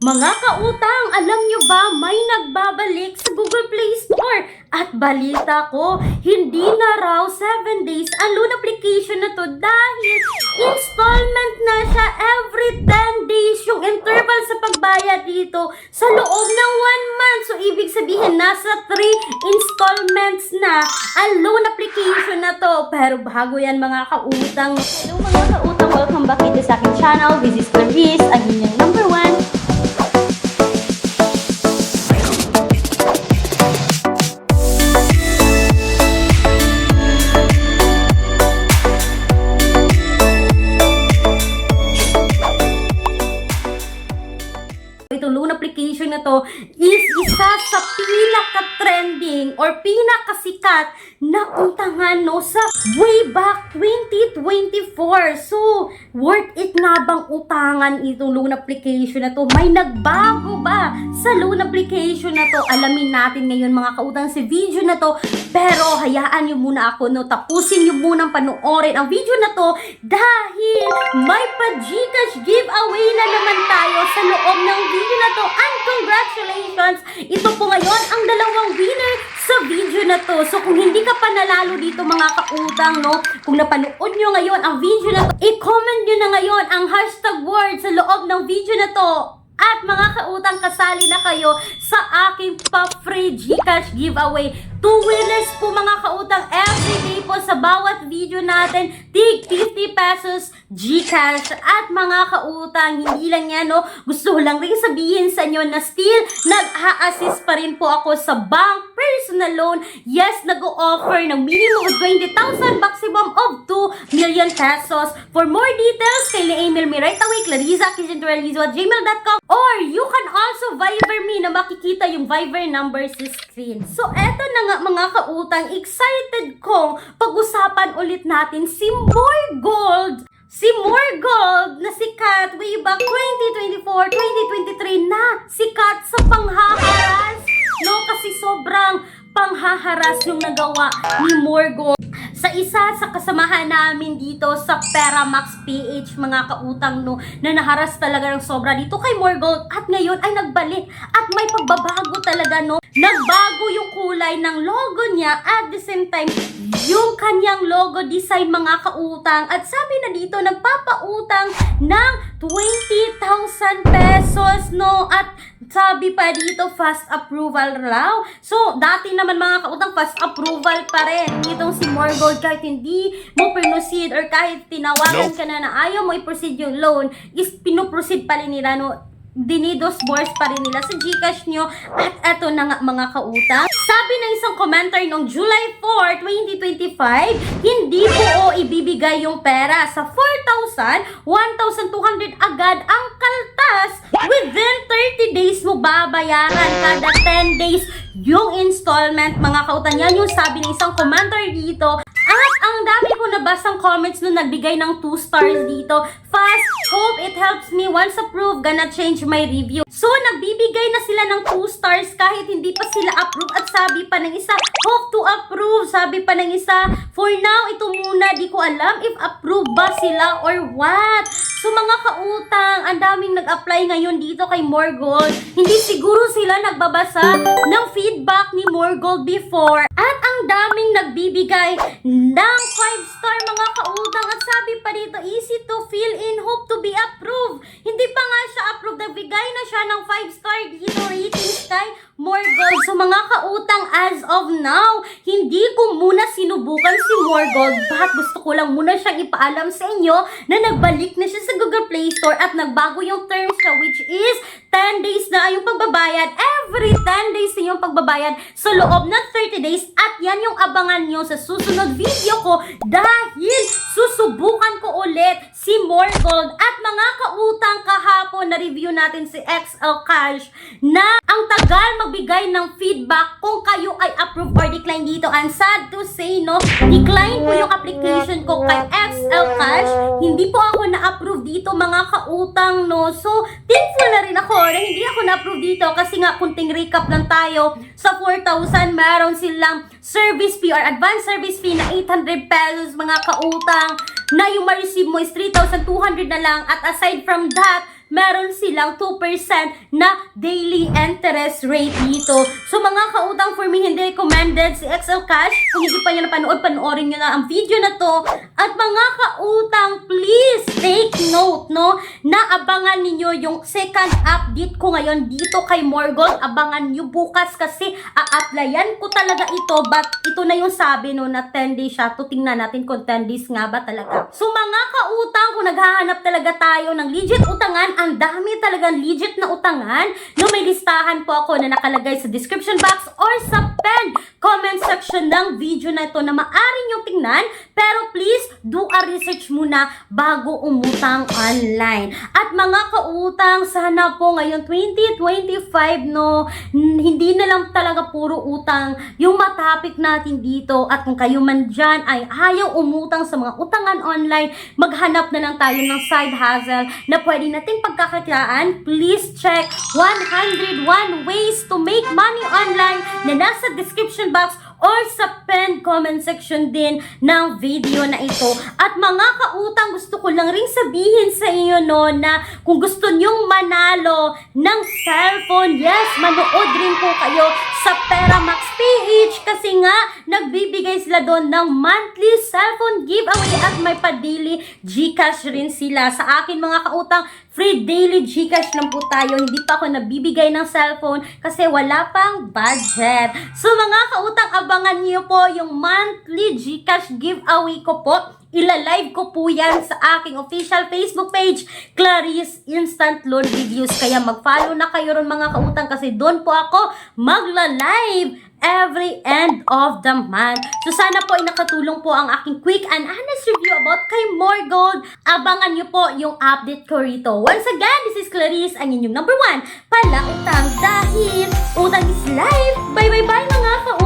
Mga kautang, alam nyo ba may nagbabalik sa Google Play Store? At balita ko, hindi na raw 7 days ang loan application na to dahil installment na siya every 10 days yung interval sa pagbayad dito sa loob ng 1 month. So, ibig sabihin, nasa 3 installments na ang loan application na to. Pero bago yan mga kautang. Hello mga kautang, welcome back dito sa aking channel. This is Clarice, ang inyong number 1. Itong loan application na to is isa sa pinaka-trending or pinakasikat na utangan no sa way back 2024. So, worth it nga bang utangan itong loan application na to? May nagbago ba sa loan application na to? Alamin natin ngayon mga kautang sa video na to. Pero hayaan nyo muna ako no, tapusin nyo munang panoorin ang video na to dahil may pa-Gcash giveaway na naman tayo sa loob ng video na to. And congratulations! Ito po ngayon ang dalawang winner sa video na to. So kung hindi ka pa nalalo dito mga kautang, no, kung napanood nyo ngayon ang video na to, i-comment nyo na ngayon ang hashtag word sa loob ng video na to. At mga kautang, kasali na kayo sa aking pa-free Gcash giveaway. 2 winners po mga kautang everyday po sa bawat video natin. Tig 50 pesos Gcash. At mga kautang, hindi lang yan, no? Gusto ko lang rin sabihin sa inyo na still nag-a-assist pa rin po ako sa bank personal loan. Yes, nag-o-offer ng minimum of 20,000, maximum of 2 million pesos. For more details, kindly email me right away, clariza@gmail.com, or you can also Viber me na makikita yung Viber number sa screen. So, eto na nga mga kautang, excited kong pag-usapan ulit natin si Morgold. Si Morgold na sikat way back 2024, 2023 na sikat sa panghaharas. No, kasi sobrang panghaharas yung nagawa ni Morgold sa isa sa kasamahan namin dito sa Peramax PH mga kautang, no, na naharas talaga ng sobra dito kay Morgold at ngayon ay nagbalik at may pagbabago talaga, no. Nagbago yung kulay ng logo niya at the same time yung kanyang logo design mga kautang, at sabi na dito nagpapautang ng 20,000 pesos, no, at sabi pa dito fast approval raw. So dati naman mga kautang fast approval pa rin itong si Morgold, kahit hindi mo proceed or kahit tinawagan ka na ayaw mo i-proceed yung loan, is pinoproceed pa rin nila, no. Dinidos boards pa rin nila sa Gcash nyo. At eto na nga mga kautang, sabi ng isang commenter noong July 4, 2025, hindi po ibibigay yung pera sa 4,000, 1,200 agad ang kaltas. Within 30 days mo babayaran kada 10 days yung installment mga kautang. Yan yung sabi ng isang commenter dito. At ang dami ko nabasang comments nung nagbigay ng 2 stars dito. Fast, hope it helps me. Once approved, gonna change my review. So, nagbibigay na sila ng 2 stars kahit hindi pa sila approve. At sabi pa ng isa, hope to approve. Sabi pa ng isa, for now, ito muna. Di ko alam if approve ba sila or what. So mga kautang, ang daming nag-apply ngayon dito kay Morgold. Hindi siguro sila nagbabasa ng feedback ni Morgold before. At ang daming nagbibigay ng 5 star mga kautang. At sabi pa dito, easy to fill in, hope to be approved. Hindi pa nga siya approved, nagbigay na siya ng 5 star dito ratings kay Morgold. So mga kautang, as of now, hindi ko muna sinubukan si Morgold. But gusto ko lang muna siyang ipaalam sa inyo na nagbalik na siya sa Google Play Store at nagbago yung terms siya, which is 10 days na yung pagbabayad. Every 10 days na yung pagbabayad sa loob ng 30 days. At yan yung abangan nyo sa susunod video ko dahil susubukan ko ulit si Morgold. At mga kautang, kahapon na review natin si XL Cash na ang tagal magbigay ng feedback kung kayo ay approve or decline dito. And sad to say, no, decline po yung application ko kay XL Cash. Hindi po ako na-approve dito mga kautang, no. So, thankful na rin ako na hindi ako na-approve dito kasi nga kunting recap lang tayo. Sa 4,000, meron silang service fee or advance service fee na 800 pesos mga kautang, na yung ma-receive mo is 3,200 na lang. At aside from that, meron silang 2% na daily interest rate dito. So mga kautang, for me, hindi recommended si XL Cash. Kung hindi pa nyo napanood, panoorin nyo na ang video na to. At mga kautang, please take note, no, na abangan ninyo yung second update ko ngayon dito kay Morgold. Abangan nyo bukas kasi a-applyan ko talaga ito. But ito na yung sabi, no, na 10 days siya. To tingnan natin kung 10 days nga ba talaga. So mga kautang, kung naghahanap talaga tayo ng legit utangan, ang dami talagang legit na utangan. No, may listahan po ako na nakalagay sa description box or sa comment section ng video na ito na maaari nyo tingnan. Pero please, do a research muna bago umutang online. At mga kautang, sana po ngayon 2025, no, hindi na lang talaga puro utang yung matapik natin dito. At kung kayo man dyan ay ayaw umutang sa mga utangan online, maghanap na lang tayo ng side hustle na pwede nating pagkakakitaan. Please check 101 ways to make money online na nasa description box or sa comment section din ng video na ito. At mga kautang, gusto ko lang rin sabihin sa iyo, no, na kung gusto nyong manalo ng cellphone, yes, manood rin po kayo sa Peramax PH kasi nga nagbibigay sila doon ng monthly cellphone giveaway at may pa-daily Gcash rin sila. Sa akin mga kautang, free daily Gcash lang po tayo. Hindi pa ako nabibigay ng cellphone kasi wala pang budget. So mga kautang, abangan niyo po yung monthly Gcash giveaway ko po. Ila-live ko po yan sa aking official Facebook page, Clarice Instant Loan Videos. Kaya mag-follow na kayo ron mga kautang kasi doon po ako magla-live every end of the month. So sana po ay nakatulong po ang aking quick and honest review about kay Morgold. Abangan nyo po yung update ko rito. Once again, this is Clarice, ang inyong number 1 palautang dahil utang is life. Bye bye bye mga kautang!